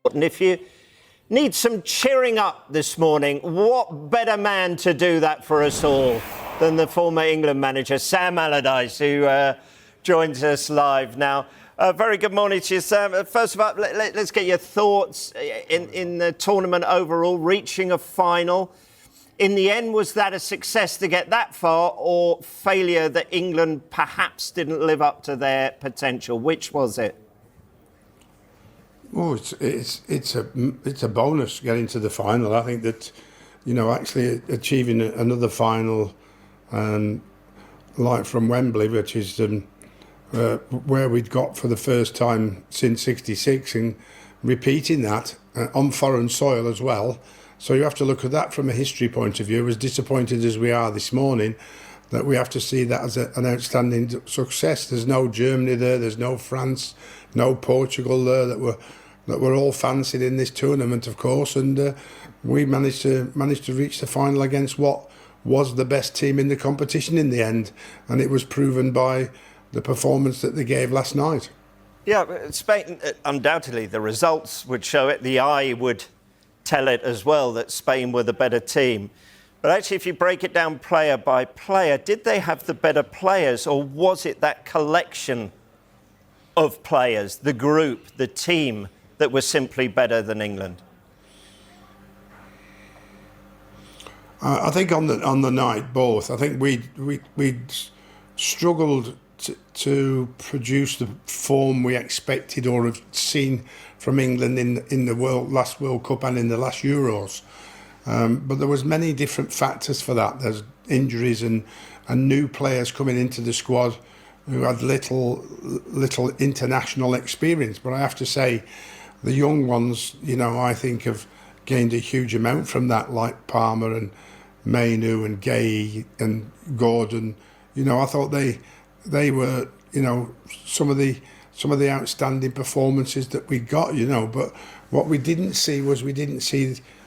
And if you need some cheering up this morning, what better man to do that for us all than the former England manager, Sam Allardyce, who joins us live now. Very good morning to you, Sam. First of all, let's get your thoughts in the tournament overall, reaching a final. In the end, was that a success to get that far, or failure that England perhaps didn't live up to their potential? Which was it? Oh, it's a bonus getting to the final. I think that, actually achieving another final, like from Wembley, which is where we'd got for the first time since '66, and repeating that on foreign soil as well. So you have to look at that from a history point of view. As disappointed as we are this morning, that we have to see that as an outstanding success. There's no Germany there, there's no France, no Portugal there that were all fancied in this tournament, of course, and we managed to reach the final against what was the best team in the competition in the end, and it was proven by the performance that they gave last night. Yeah, Spain, undoubtedly, the results would show it. The eye would tell it as well that Spain were the better team. But actually, if you break it down player by player, did they have the better players, or was it that collection of players, the group, the team, that was simply better than England? I think on the night, both. I think we'd struggled to produce the form we expected or have seen from England in the last World Cup and in the last Euros. But there was many different factors for that. There's injuries and new players coming into the squad who had little international experience. But I have to say, the young ones, I think have gained a huge amount from that, like Palmer and Mainu and Gay and Gordon. I thought they were, some of the outstanding performances that we got, But what we didn't see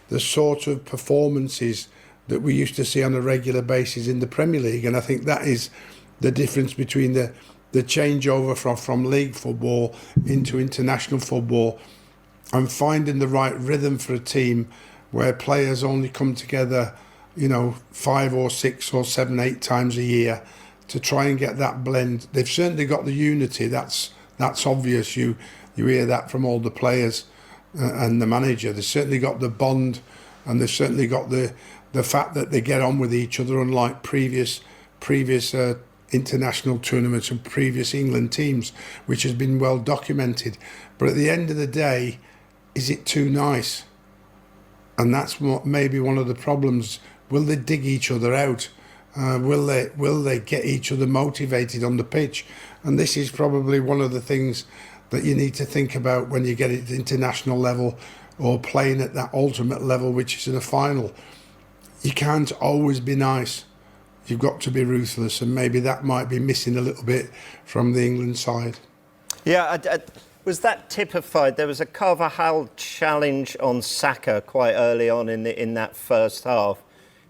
the sort of performances that we used to see on a regular basis in the Premier League. And I think that is the difference between the changeover from league football into international football, and finding the right rhythm for a team where players only come together, 5 or 6 or 7, 8 times a year to try and get that blend. They've certainly got the unity. That's obvious. You hear that from all the players and the manager. They've certainly got the bond, and they've certainly got the fact that they get on with each other, unlike previous international tournaments and previous England teams, which has been well documented. But at the end of the day, is it too nice? And that's what maybe one of the problems. Will they dig each other out? Will they get each other motivated on the pitch? And this is probably one of the things that you need to think about when you get at the international level or playing at that ultimate level, which is in a final. You can't always be nice. You've got to be ruthless, and maybe that might be missing a little bit from the England side. Yeah, was that typified? There was a Carvajal challenge on Saka quite early on in that first half.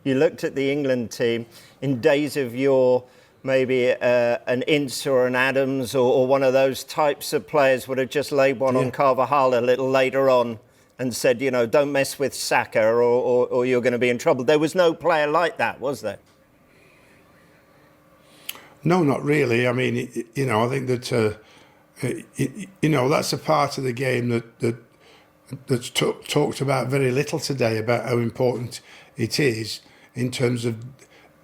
You looked at the England team in days of yore, maybe an Ince or an Adams or one of those types of players would have just laid one on Carvajal a little later on and said, don't mess with Saka or you're going to be in trouble. There was no player like that, was there? No, not really. I mean, I think that, that's a part of the game that's talked about very little today, about how important it is in terms of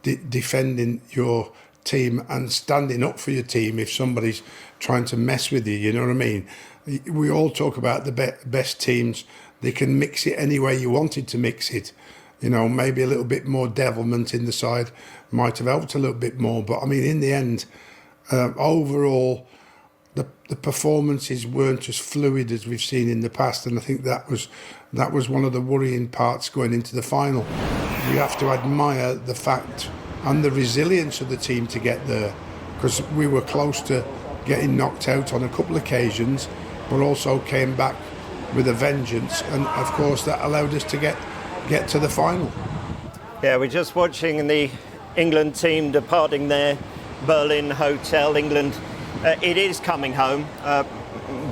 defending your team and standing up for your team if somebody's trying to mess with you, you know what I mean? We all talk about the best teams. They can mix it any way you wanted to mix it. Maybe a little bit more devilment in the side might have helped a little bit more. But, I mean, in the end, overall, the performances weren't as fluid as we've seen in the past, and I think that was one of the worrying parts going into the final. We have to admire the fact and the resilience of the team to get there, because we were close to getting knocked out on a couple of occasions, but also came back with a vengeance, and of course that allowed us to get to the final. Yeah, we're just watching the England team departing their Berlin hotel. England, it is coming home.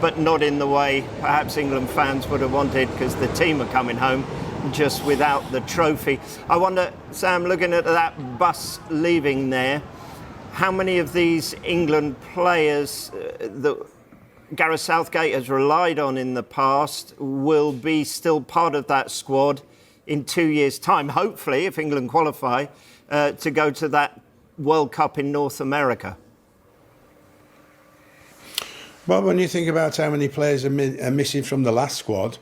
but not in the way perhaps England fans would have wanted, because the team are coming home just without the trophy. I wonder, Sam, looking at that bus leaving there, how many of these England players that Gareth Southgate has relied on in the past will be still part of that squad in 2 years' time, hopefully, if England qualify, to go to that World Cup in North America? Well, when you think about how many players are missing from the last squad,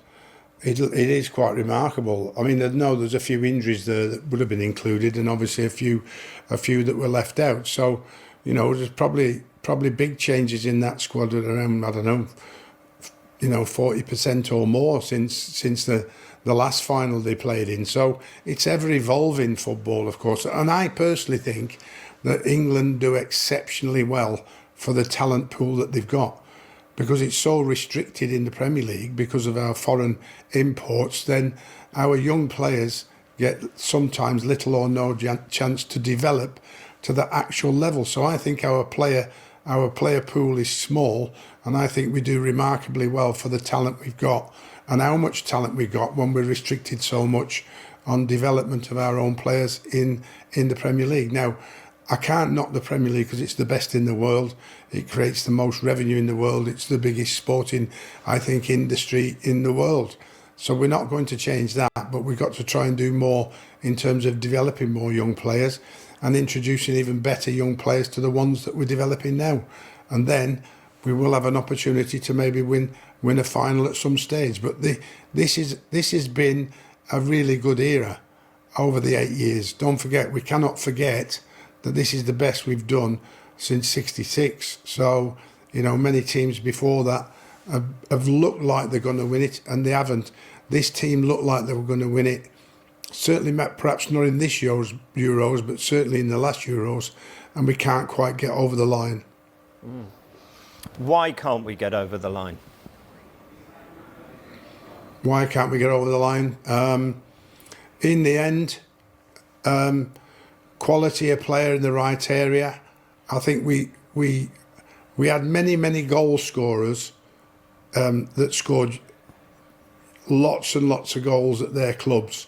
it is quite remarkable. I mean, I know there's a few injuries there that would have been included, and obviously a few that were left out. So, you know, there's probably big changes in that squad at around, I don't know, 40% or more since the last final they played in. So it's ever evolving football, of course. And I personally think that England do exceptionally well for the talent pool that they've got, because it's so restricted in the Premier League because of our foreign imports. Then our young players get sometimes little or no chance to develop to the actual level. So I think our player pool is small, and I think we do remarkably well for the talent we've got and how much talent we've got when we're restricted so much on development of our own players in the Premier League. Now, I can't knock the Premier League because it's the best in the world. It creates the most revenue in the world. It's the biggest sporting, I think, industry in the world. So we're not going to change that, but we've got to try and do more in terms of developing more young players and introducing even better young players to the ones that we're developing now. And then we will have an opportunity to maybe win a final at some stage. But this has been a really good era over the 8 years. Don't forget, we cannot forget that this is the best we've done since '66. So, you know, many teams before that have looked like they're going to win it, and they haven't. This team looked like they were going to win it. Certainly, perhaps not in this Euros, but certainly in the last Euros, and we can't quite get over the line. Why can't we get over the line? Why can't we get over the line? In the end, quality of player in the right area. I think we had many goal scorers that scored lots and lots of goals at their clubs.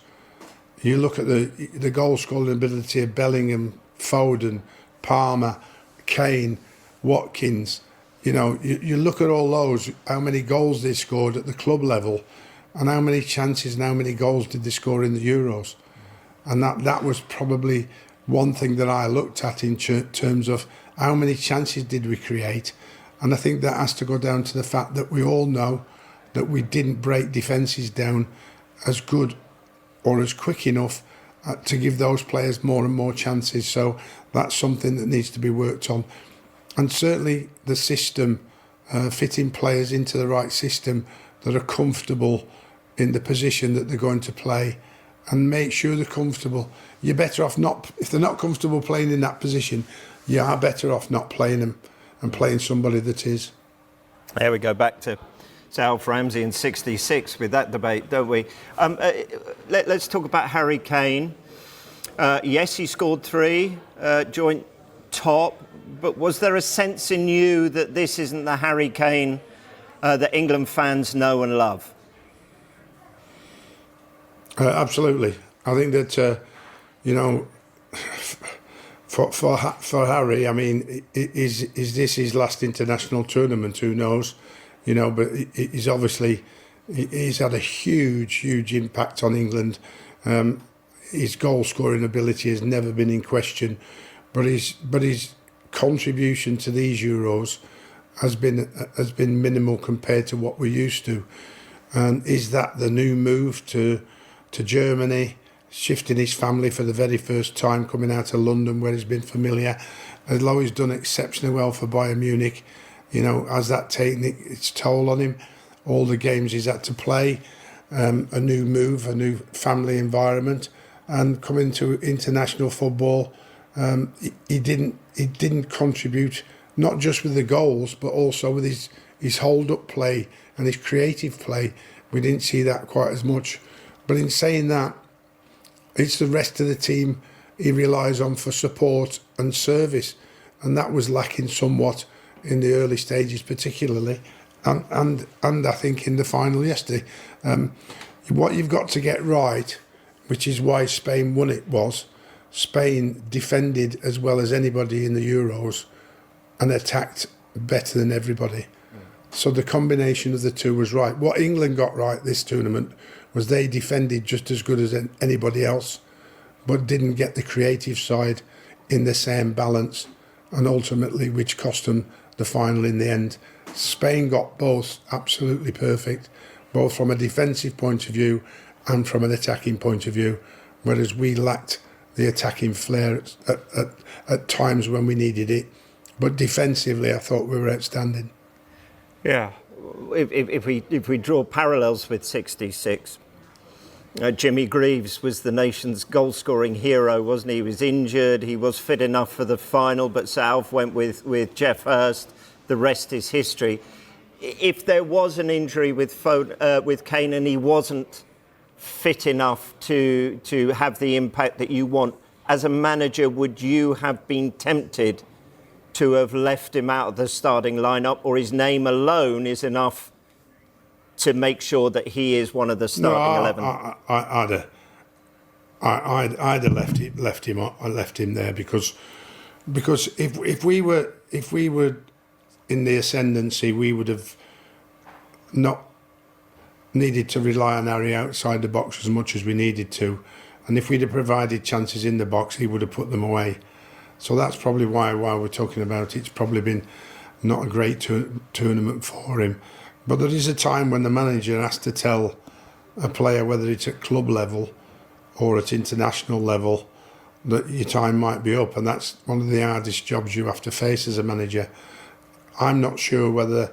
You look at the goal scoring ability of Bellingham, Foden, Palmer, Kane, Watkins. You know, you look at all those, how many goals they scored at the club level, and how many chances and how many goals did they score in the Euros. And that was probably one thing that I looked at in terms of how many chances did we create. And I think that has to go down to the fact that we all know that we didn't break defences down as good or as quick enough to give those players more and more chances. So that's something that needs to be worked on. And certainly the system, fitting players into the right system that are comfortable in the position that they're going to play, and make sure they're comfortable. You're better off not, if they're not comfortable playing in that position, you are better off not playing them and playing somebody that is. There we go, back to Alf Ramsey in '66 with that debate, don't we? Let's talk about Harry Kane. Yes, he scored 3, joint top, but was there a sense in you that this isn't the Harry Kane that England fans know and love? Absolutely. I think that, you know, for Harry, I mean, is this his last international tournament? Who knows? You know, but he's obviously, he's had a huge impact on England. His goal scoring ability has never been in question, but his contribution to these Euros has been minimal compared to what we're used to. And is that the new move to Germany, shifting his family for the very first time, coming out of London where he's been familiar? Although he's done exceptionally well for Bayern Munich, you know, has that taken its toll on him? All the games he's had to play, a new move, a new family environment, and coming to international football, he didn't contribute, not just with the goals, but also with his hold-up play and his creative play. We didn't see that quite as much. But in saying that, it's the rest of the team he relies on for support and service, and that was lacking somewhat in the early stages particularly. and I think in the final yesterday, what you've got to get right, which is why Spain won it, was Spain defended as well as anybody in the Euros and attacked better than everybody. So the combination of the two was right. What England got right this tournament was they defended just as good as anybody else, but didn't get the creative side in the same balance, and ultimately which cost them the final in the end. Spain got both absolutely perfect, both from a defensive point of view and from an attacking point of view, whereas we lacked the attacking flair at times when we needed it. But defensively, I thought we were outstanding. Yeah, if we draw parallels with '66, Jimmy Greaves was the nation's goal-scoring hero, wasn't he? He was injured. He was fit enough for the final, but South went with Jeff Hurst. The rest is history. If there was an injury with Kane and he wasn't fit enough to have the impact that you want, as a manager, would you have been tempted to have left him out of the starting lineup, or his name alone is enough to make sure that he is one of the starting 11? I'd have left him there because if we were in the ascendancy, we would have not needed to rely on Harry outside the box as much as we needed to, and if we'd have provided chances in the box, he would have put them away. So that's probably why we're talking about it. It's probably been not a great tournament for him. But there is a time when the manager has to tell a player, whether it's at club level or at international level, that your time might be up. And that's one of the hardest jobs you have to face as a manager. I'm not sure whether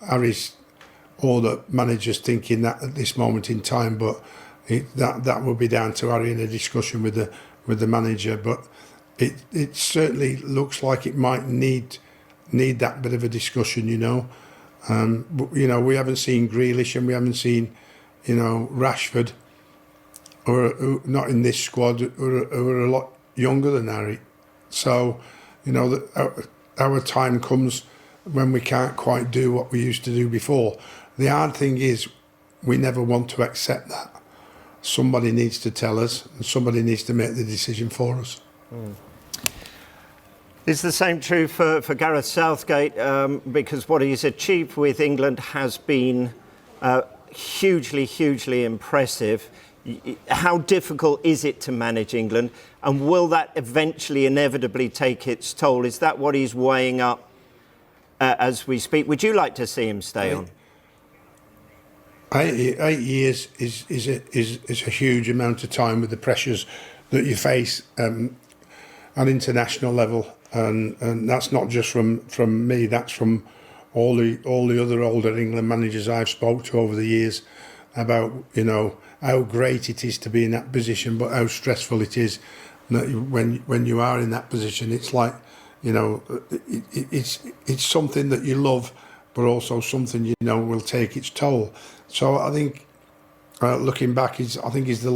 Harry's or the manager's thinking that at this moment in time, but that will be down to Harry in a discussion with the manager. But it certainly looks like it might need that bit of a discussion, you know. But, you know, we haven't seen Grealish and we haven't seen, you know, Rashford, who not in this squad, who are a lot younger than Harry. So, you know, our time comes when we can't quite do what we used to do before. The hard thing is we never want to accept that. Somebody needs to tell us and somebody needs to make the decision for us. Is the same true for Gareth Southgate? Because what he's achieved with England has been hugely impressive. How difficult is it to manage England? And will that eventually, inevitably take its toll? Is that what he's weighing up as we speak? Would you like to see him stay on? 8 years is a huge amount of time with the pressures that you face at international level. And that's not just from me, that's from all the other older England managers I've spoke to over the years about, you know, how great it is to be in that position, but how stressful it is when you are in that position. It's like, you know, it's something that you love, but also something, you know, will take its toll. So I think, looking back, I think he's the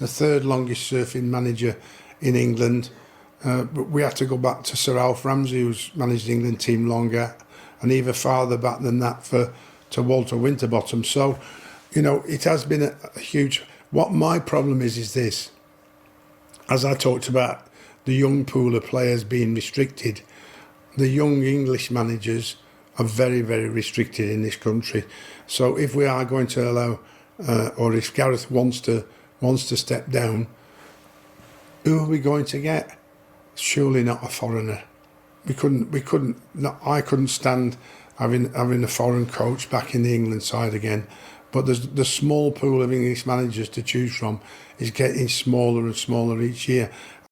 third longest surfing manager in England. But we have to go back to Sir Alf Ramsey, who's managed the England team longer, and even farther back than that to Walter Winterbottom. So, you know, it has been a huge... What my problem is this. As I talked about the young pool of players being restricted, the young English managers are very restricted in this country. So if we are going to allow, or if Gareth wants to step down, who are we going to get? Surely not a foreigner. I couldn't stand having a foreign coach back in the England side again. But the small pool of English managers to choose from is getting smaller and smaller each year.